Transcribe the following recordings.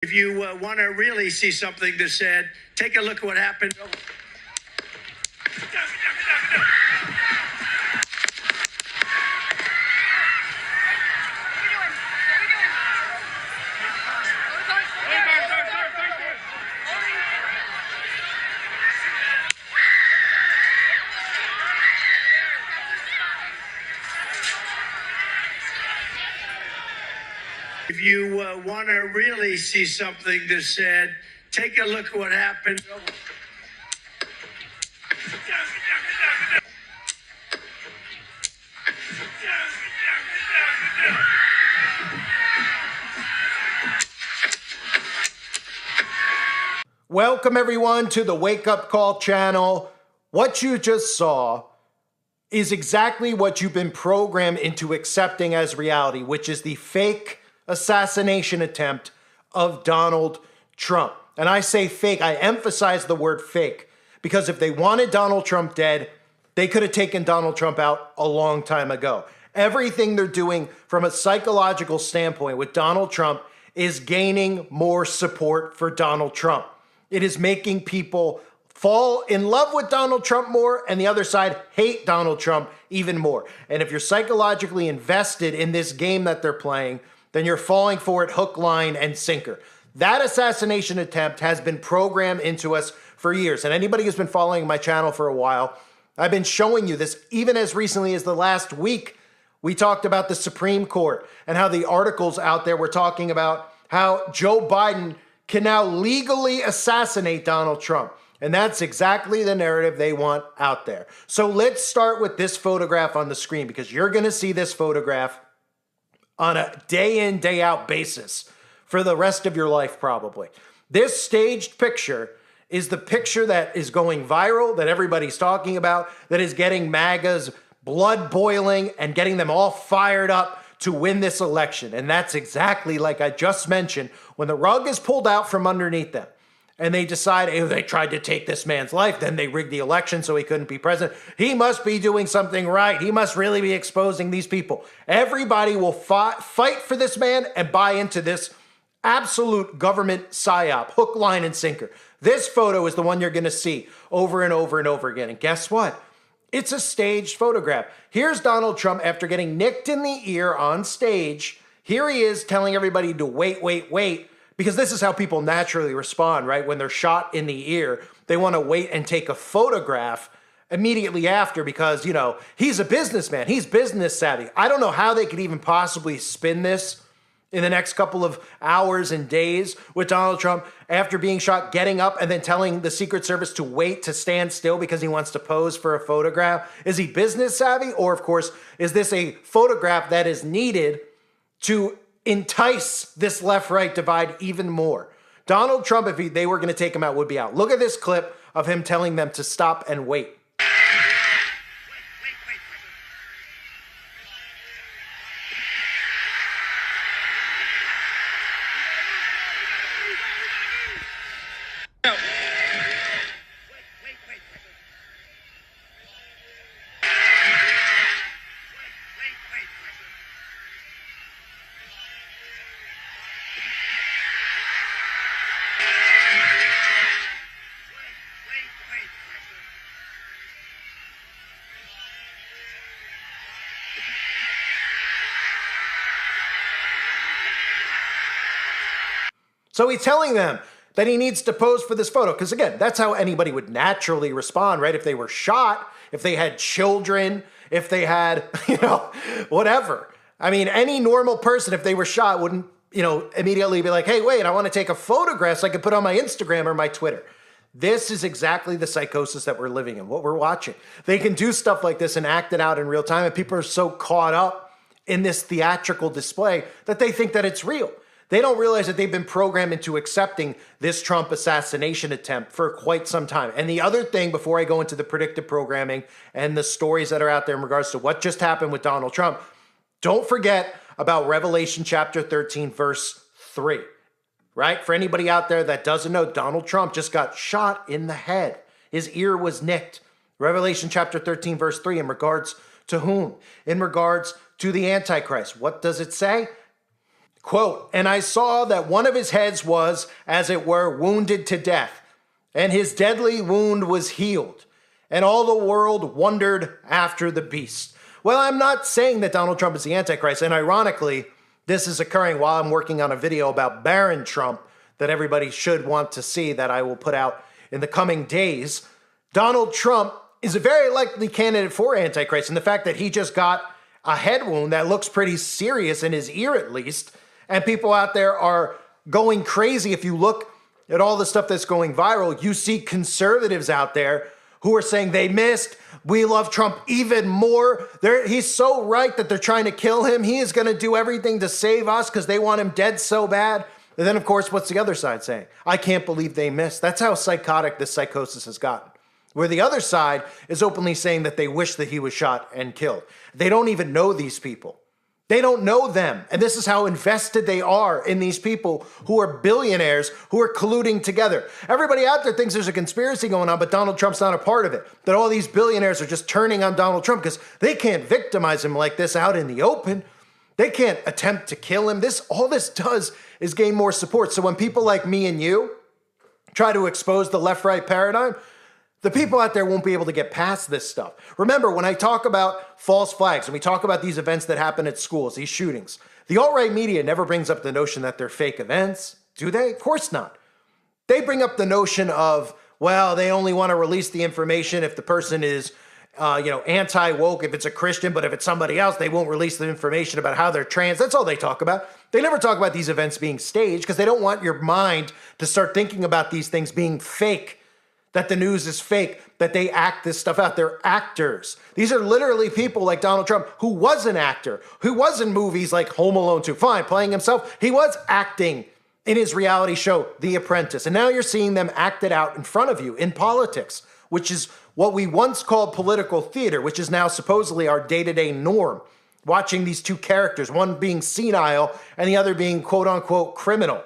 If you want to really see something that's sad, take a look at what happened. If you want to really see something that's sad, take a look at what happened. Welcome everyone to the Wake Up Call channel. What you just saw is exactly what you've been programmed into accepting as reality, which is the fake assassination attempt of Donald Trump. And I say fake, I emphasize the word fake, because if they wanted Donald Trump dead, they could have taken Donald Trump out a long time ago. Everything they're doing from a psychological standpoint with Donald Trump is gaining more support for Donald Trump. It is making people fall in love with Donald Trump more, and the other side hate Donald Trump even more. And if you're psychologically invested in this game that they're playing, then you're falling for it hook, line, and sinker. That assassination attempt has been programmed into us for years. And anybody who's been following my channel for a while, I've been showing you this even as recently as the last week. We talked about the Supreme Court and how the articles out there were talking about how Joe Biden can now legally assassinate Donald Trump. And that's exactly the narrative they want out there. So let's start with this photograph on the screen, because you're going to see this photograph on a day in, day out basis for the rest of your life, probably. This staged picture is the picture that is going viral, that everybody's talking about, that is getting MAGA's blood boiling and getting them all fired up to win this election. And that's exactly like I just mentioned, when the rug is pulled out from underneath them and they decide, oh, they tried to take this man's life, then they rigged the election so he couldn't be president. He must be doing something right. He must really be exposing these people. Everybody will fight for this man and buy into this absolute government psyop, hook, line, and sinker. This photo is the one you're going to see over and over and over again. And guess what? It's a staged photograph. Here's Donald Trump after getting nicked in the ear on stage. Here he is telling everybody to wait, because this is how people naturally respond, right? When they're shot in the ear, they want to wait and take a photograph immediately after because, you know, he's a businessman. He's business savvy. I don't know how they could even possibly spin this in the next couple of hours and days with Donald Trump after being shot, getting up and then telling the Secret Service to wait, to stand still because he wants to pose for a photograph. Is he business savvy? Or, of course, is this a photograph that is needed to entice this left-right divide even more? Donald Trump, if they were going to take him out, would be out. Look at this clip of him telling them to stop and wait. So he's telling them that he needs to pose for this photo. Because again, that's how anybody would naturally respond, right? If they were shot, if they had children, if they had, whatever. I mean, any normal person, if they were shot, wouldn't, immediately be like, hey, wait, I want to take a photograph so I can put on my Instagram or my Twitter. This is exactly the psychosis that we're living in, what we're watching. They can do stuff like this and act it out in real time. And people are so caught up in this theatrical display that they think that it's real. They don't realize that they've been programmed into accepting this Trump assassination attempt for quite some time. And the other thing, before I go into the predictive programming and the stories that are out there in regards to what just happened with Donald Trump, don't forget about Revelation chapter 13, verse 3, right? For anybody out there that doesn't know, Donald Trump just got shot in the head. His ear was nicked. Revelation chapter 13, verse 3, in regards to whom? In regards to the Antichrist. What does it say? Quote, "And I saw that one of his heads was, as it were, wounded to death, and his deadly wound was healed, and all the world wondered after the beast." Well, I'm not saying that Donald Trump is the Antichrist, and ironically, this is occurring while I'm working on a video about Baron Trump that everybody should want to see that I will put out in the coming days. Donald Trump is a very likely candidate for Antichrist, and the fact that he just got a head wound that looks pretty serious in his ear at least, and people out there are going crazy. If you look at all the stuff that's going viral, you see conservatives out there who are saying they missed. We love Trump even more. He's so right that they're trying to kill him. He is going to do everything to save us because they want him dead so bad. And then, of course, what's the other side saying? I can't believe they missed. That's how psychotic this psychosis has gotten. Where the other side is openly saying that they wish that he was shot and killed. They don't even know these people. They don't know them. And this is how invested they are in these people who are billionaires who are colluding together. Everybody out there thinks there's a conspiracy going on, but Donald Trump's not a part of it. That all these billionaires are just turning on Donald Trump because they can't victimize him like this out in the open. They can't attempt to kill him. All this does is gain more support. So when people like me and you try to expose the left-right paradigm, the people out there won't be able to get past this stuff. Remember, when I talk about false flags and we talk about these events that happen at schools, these shootings, the alt-right media never brings up the notion that they're fake events, do they? Of course not. They bring up the notion of, well, they only want to release the information if the person is, anti-woke, if it's a Christian, but if it's somebody else, they won't release the information about how they're trans. That's all they talk about. They never talk about these events being staged because they don't want your mind to start thinking about these things being fake. That the news is fake, that they act this stuff out. They're actors. These are literally people like Donald Trump, who was an actor, who was in movies like Home Alone 2, fine, playing himself. He was acting in his reality show, The Apprentice. And now you're seeing them act it out in front of you in politics, which is what we once called political theater, which is now supposedly our day-to-day norm. Watching these two characters, one being senile and the other being quote-unquote criminal.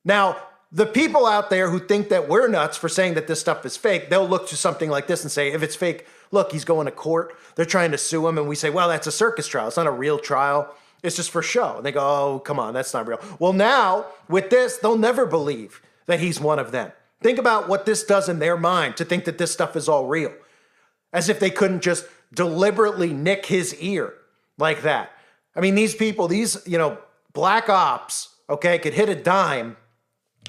Now, the people out there who think that we're nuts for saying that this stuff is fake, they'll look to something like this and say, if it's fake, look, he's going to court. They're trying to sue him. And we say, well, that's a circus trial. It's not a real trial. It's just for show. And they go, oh, come on, that's not real. Well, now with this, they'll never believe that he's one of them. Think about what this does in their mind to think that this stuff is all real. As if they couldn't just deliberately nick his ear like that. I mean, these people, black ops, okay, could hit a dime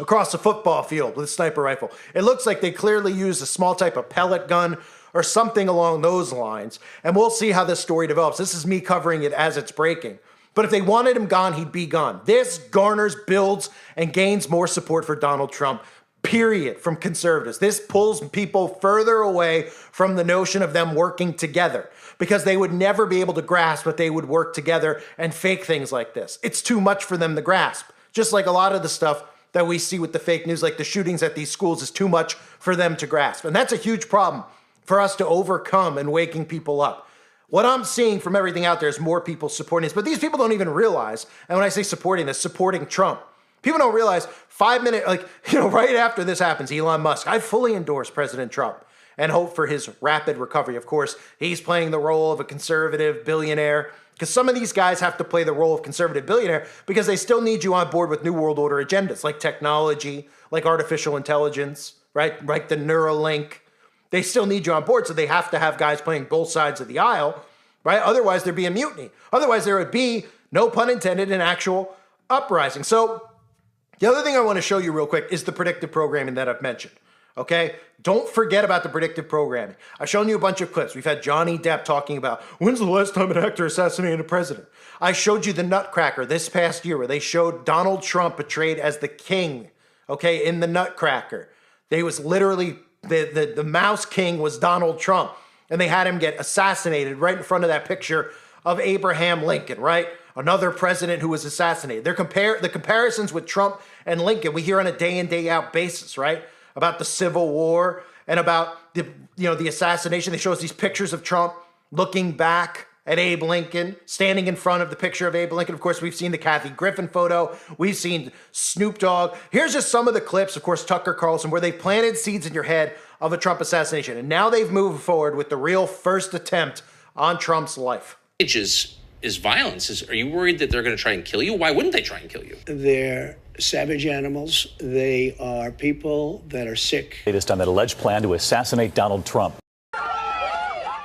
across a football field with a sniper rifle. It looks like they clearly used a small type of pellet gun or something along those lines. And we'll see how this story develops. This is me covering it as it's breaking. But if they wanted him gone, he'd be gone. This garners, builds, and gains more support for Donald Trump, period, from conservatives. This pulls people further away from the notion of them working together because they would never be able to grasp that they would work together and fake things like this. It's too much for them to grasp. Just like a lot of the stuff that we see with the fake news, like the shootings at these schools, is too much for them to grasp. And that's a huge problem for us to overcome in waking people up. What I'm seeing from everything out there is more people supporting this, but these people don't even realize, and when I say supporting this, supporting Trump. People don't realize 5 minutes, right after this happens, Elon Musk, I fully endorse President Trump and hope for his rapid recovery. Of course, he's playing the role of a conservative billionaire, because some of these guys have to play the role of conservative billionaire because they still need you on board with New World Order agendas like technology, like artificial intelligence, right? Like the Neuralink. They still need you on board, so they have to have guys playing both sides of the aisle, right? Otherwise, there'd be a mutiny. Otherwise, there would be, no pun intended, an actual uprising. So the other thing I want to show you real quick is the predictive programming that I've mentioned. Okay? Don't forget about the predictive programming. I've shown you a bunch of clips. We've had Johnny Depp talking about, when's the last time an actor assassinated a president? I showed you the Nutcracker this past year where they showed Donald Trump portrayed as the king, okay, in the Nutcracker. They was literally, the Mouse King was Donald Trump, and they had him get assassinated right in front of that picture of Abraham Lincoln, right? Another president who was assassinated. The comparisons with Trump and Lincoln we hear on a day in, day out basis, right? About the Civil War and about the assassination. They show us these pictures of Trump looking back at Abe Lincoln, standing in front of the picture of Abe Lincoln. Of course, we've seen the Kathy Griffin photo. We've seen Snoop Dogg. Here's just some of the clips, of course, Tucker Carlson, where they planted seeds in your head of a Trump assassination. And now they've moved forward with the real first attempt on Trump's life. Ages is violence. Are you worried that they're going to try and kill you? Why wouldn't they try and kill you? They're savage animals. They are people that are sick. Latest on that alleged plan to assassinate Donald Trump.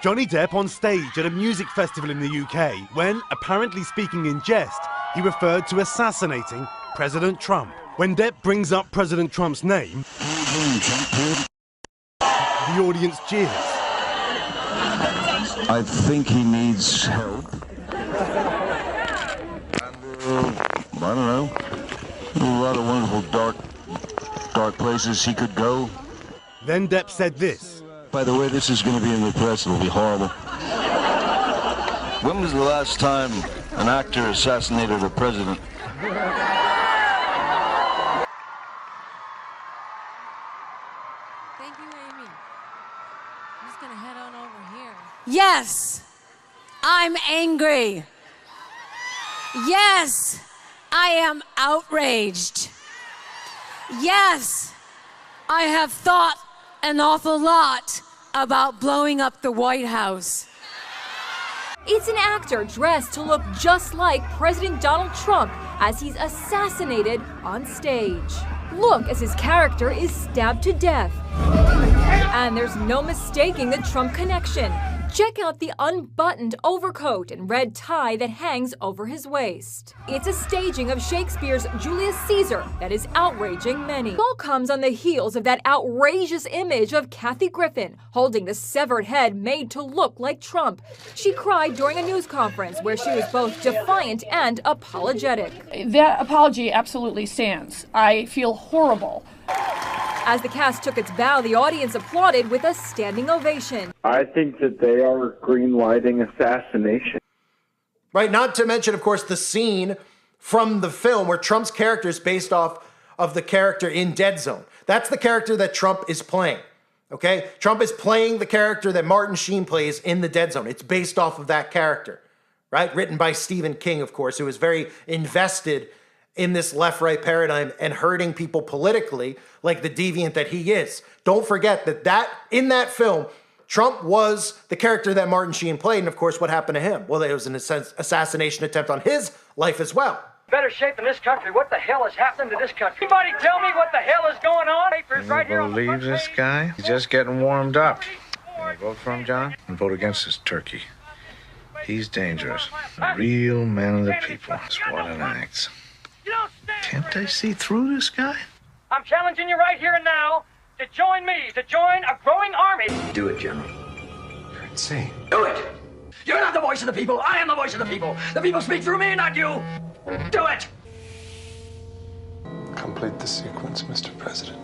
Johnny Depp on stage at a music festival in the UK when, apparently speaking in jest, he referred to assassinating President Trump. When Depp brings up President Trump's name, the audience cheers. I think he needs help. I don't know. A lot of wonderful dark places he could go. Then Depp said this. By the way, this is going to be in the press. It'll be horrible. When was the last time an actor assassinated a president? Thank you, Amy. I'm just going to head on over here. Yes, I'm angry. Yes, I am outraged. Yes, I have thought an awful lot about blowing up the White House. It's an actor dressed to look just like President Donald Trump as he's assassinated on stage. Look as his character is stabbed to death. And there's no mistaking the Trump connection. Check out the unbuttoned overcoat and red tie that hangs over his waist. It's a staging of Shakespeare's Julius Caesar that is outraging many. It all comes on the heels of that outrageous image of Kathy Griffin holding the severed head made to look like Trump. She cried during a news conference where she was both defiant and apologetic. That apology absolutely stands. I feel horrible. As the cast took its bow, the audience applauded with a standing ovation. I think that they are green-lighting assassination. Right, not to mention, of course, the scene from the film where Trump's character is based off of the character in Dead Zone. That's the character that Trump is playing, okay? Trump is playing the character that Martin Sheen plays in the Dead Zone. It's based off of that character, right? Written by Stephen King, of course, who is very invested in this left-right paradigm and hurting people politically like the deviant that he is. Don't forget that in that film, Trump was the character that Martin Sheen played, and of course, what happened to him? Well, it was an assassination attempt on his life as well. Better shape in this country. What the hell is happening to this country? Anybody tell me what the hell is going on? Papers right here on the front Believe this page. guy? He's just getting warmed up. Can you vote for him, John? And vote against this turkey. He's dangerous. A real man of the people. That's what it acts. Can't they see through this guy? I'm challenging you right here and now to join me, to join a growing army. Do it, General. You're insane. Do it. You're not the voice of the people. I am the voice of the people. The people speak through me, not you. Do it. Complete the sequence, Mr. President.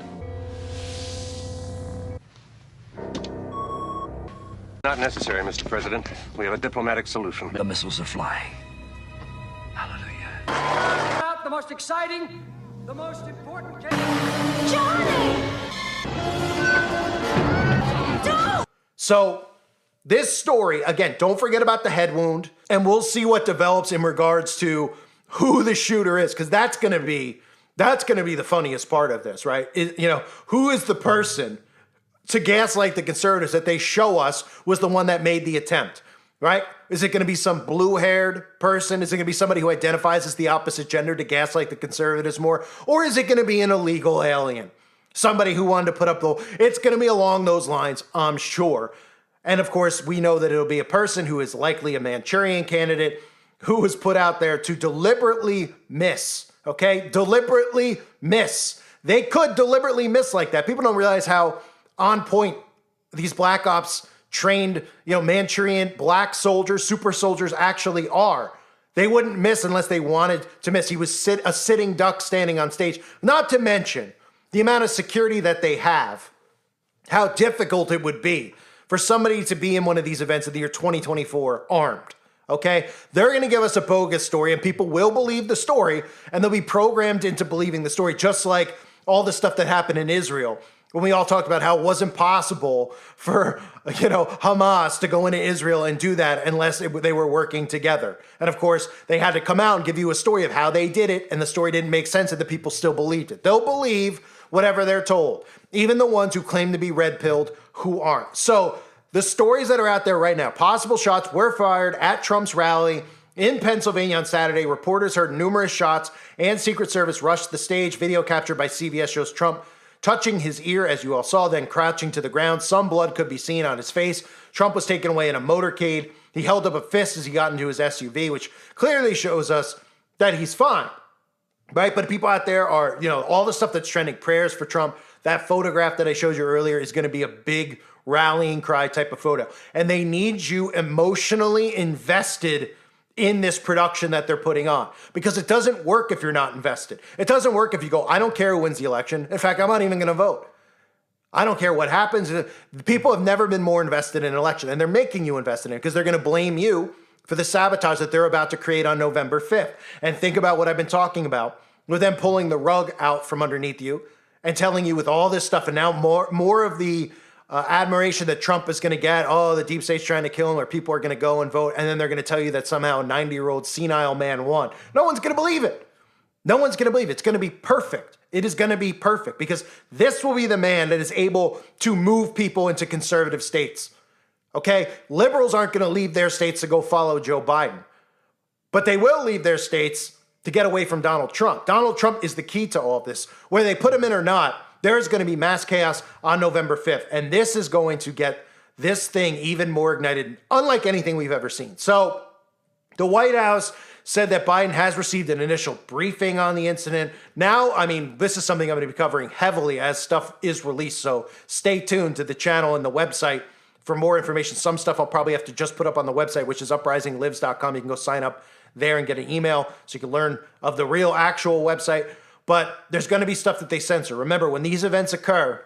Not necessary, Mr. President. We have a diplomatic solution. The missiles are flying. The most exciting, the most important case. Johnny! Don't! So this story, again, don't forget about the head wound, and we'll see what develops in regards to who the shooter is, because that's gonna be the funniest part of this, right? Who is the person to gaslight the conservatives that they show us was the one that made the attempt, right? Is it going to be some blue-haired person? Is it going to be somebody who identifies as the opposite gender to gaslight the conservatives more? Or is it going to be an illegal alien? Somebody who wanted to put up it's going to be along those lines, I'm sure. And of course, we know that it'll be a person who is likely a Manchurian candidate who was put out there to deliberately miss, okay? Deliberately miss. They could deliberately miss like that. People don't realize how on point these black ops trained, Manchurian black soldiers, super soldiers actually are. They wouldn't miss unless they wanted to miss. He was a sitting duck standing on stage. Not to mention the amount of security that they have, how difficult it would be for somebody to be in one of these events in the year 2024 armed, okay? They're going to give us a bogus story, and people will believe the story, and they'll be programmed into believing the story, just like all the stuff that happened in Israel when we all talked about how it wasn't possible for, Hamas to go into Israel and do that unless they were working together. And of course, they had to come out and give you a story of how they did it, and the story didn't make sense, and the people still believed it. They'll believe whatever they're told, even the ones who claim to be red-pilled who aren't. So the stories that are out there right now, possible shots were fired at Trump's rally In Pennsylvania on Saturday, reporters heard numerous shots and Secret Service rushed the stage. Video captured by CBS shows Trump touching his ear, as you all saw, then crouching to the ground. Some blood could be seen on his face. Trump was taken away in a motorcade. He held up a fist as he got into his SUV, which clearly shows us that he's fine, right? But people out there are, all the stuff that's trending, prayers for Trump. That photograph that I showed you earlier is going to be a big rallying cry type of photo. And they need you emotionally invested in this production that they're putting on, because it doesn't work if you're not invested. It doesn't work if you go, I don't care who wins the election. In fact, I'm not even going to vote. I don't care what happens. People have never been more invested in an election, and they're making you invested in it because they're going to blame you for the sabotage that they're about to create on November 5th. And think about what I've been talking about with them pulling the rug out from underneath you and telling you with all this stuff, and now more of the admiration that Trump is going to get. Oh, the deep state's trying to kill him, or people are going to go and vote. And then they're going to tell you that somehow a 90-year-old senile man won. No one's going to believe it. No one's going to believe it. It's going to be perfect. It is going to be perfect because this will be the man that is able to move people into conservative states. Okay? Liberals aren't going to leave their states to go follow Joe Biden, but they will leave their states to get away from Donald Trump. Donald Trump is the key to all of this. Whether they put him in or not, there's going to be mass chaos on November 5th. And this is going to get this thing even more ignited, unlike anything we've ever seen. So the White House said that Biden has received an initial briefing on the incident. Now, this is something I'm going to be covering heavily as stuff is released. So stay tuned to the channel and the website for more information. Some stuff I'll probably have to just put up on the website, which is uprisinglives.com. You can go sign up there and get an email so you can learn of the real actual website. But there's going to be stuff that they censor. Remember, when these events occur,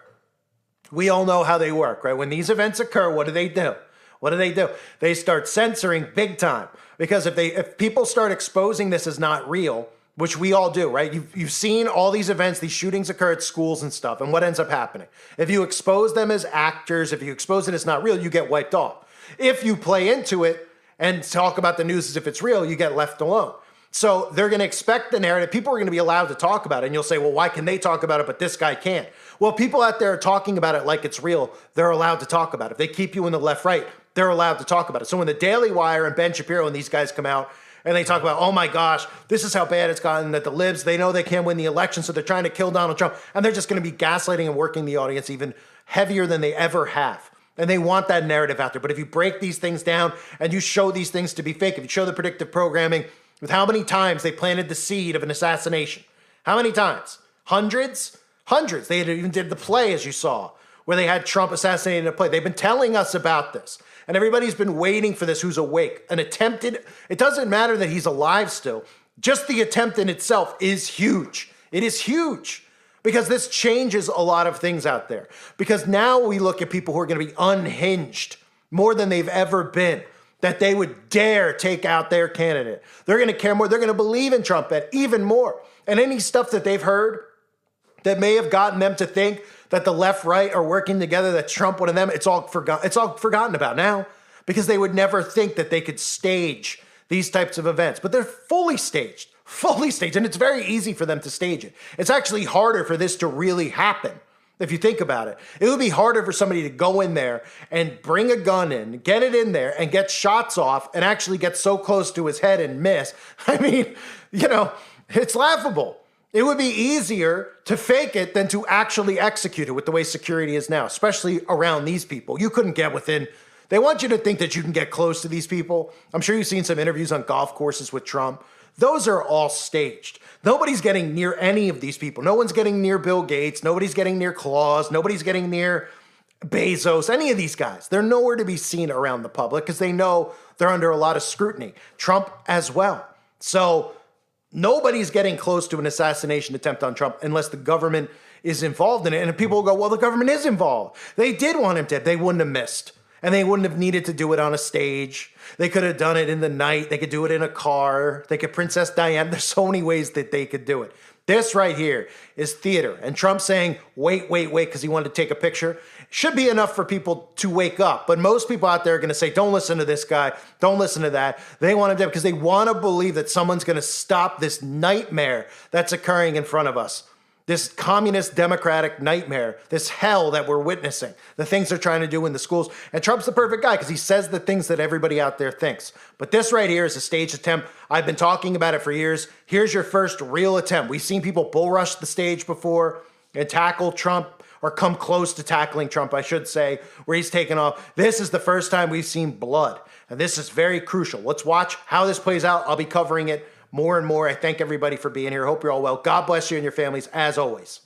we all know how they work, right? When these events occur, what do they do? What do they do? They start censoring big time. Because if people start exposing this as not real, which we all do, right? You've seen all these events, these shootings occur at schools and stuff. And what ends up happening? If you expose them as actors, if you expose it as not real, you get wiped off. If you play into it and talk about the news as if it's real, you get left alone. So they're going to expect the narrative. People are going to be allowed to talk about it. And you'll say, well, why can they talk about it, but this guy can't? Well, people out there are talking about it like it's real. They're allowed to talk about it. If they keep you in the left, right, they're allowed to talk about it. So when the Daily Wire and Ben Shapiro and these guys come out and they talk about, oh my gosh, this is how bad it's gotten, that the libs, they know they can't win the election, so they're trying to kill Donald Trump. And they're just going to be gaslighting and working the audience even heavier than they ever have. And they want that narrative out there. But if you break these things down and you show these things to be fake, if you show the predictive programming, with how many times they planted the seed of an assassination. How many times? Hundreds? Hundreds. They even did the play, as you saw, where they had Trump assassinated in a play. They've been telling us about this. And everybody's been waiting for this who's awake. It doesn't matter that he's alive still. Just the attempt in itself is huge. It is huge. Because this changes a lot of things out there. Because now we look at people who are going to be unhinged more than they've ever been. That they would dare take out their candidate. They're going to care more. They're going to believe in Trump even more. And any stuff that they've heard that may have gotten them to think that the left, right are working together, that Trump, one of them, it's all forgotten about now, because they would never think that they could stage these types of events. But they're fully staged. And it's very easy for them to stage it. It's actually harder for this to really happen. If you think about it, it would be harder for somebody to go in there and bring a gun in, get it in there and get shots off and actually get so close to his head and miss. It's laughable. It would be easier to fake it than to actually execute it with the way security is now, especially around these people. You couldn't get within. They want you to think that you can get close to these people. I'm sure you've seen some interviews on golf courses with Trump. Those are all staged. Nobody's getting near any of these people. No one's getting near Bill Gates. Nobody's getting near Claus. Nobody's getting near Bezos, any of these guys. They're nowhere to be seen around the public because they know they're under a lot of scrutiny. Trump as well. So nobody's getting close to an assassination attempt on Trump unless the government is involved in it. And people will go, well, the government is involved. They did want him dead. They wouldn't have missed. And they wouldn't have needed to do it on a stage. They could have done it in the night. They could do it in a car. They could Princess Diana. There's so many ways that they could do it. This right here is theater. And Trump saying, wait, because he wanted to take a picture, should be enough for people to wake up. But most people out there are going to say, don't listen to this guy. Don't listen to that. They want him dead because they want to believe that someone's going to stop this nightmare that's occurring in front of us. this communist democratic nightmare, this hell that we're witnessing, the things they're trying to do in the schools. And Trump's the perfect guy because he says the things that everybody out there thinks. But this right here is a staged attempt. I've been talking about it for years. Here's your first real attempt. We've seen people bull rush the stage before and tackle Trump, or come close to tackling Trump, I should say, where he's taken off. This is the first time we've seen blood. And this is very crucial. Let's watch how this plays out. I'll be covering it more and more. I thank everybody for being here. Hope you're all well. God bless you and your families, as always.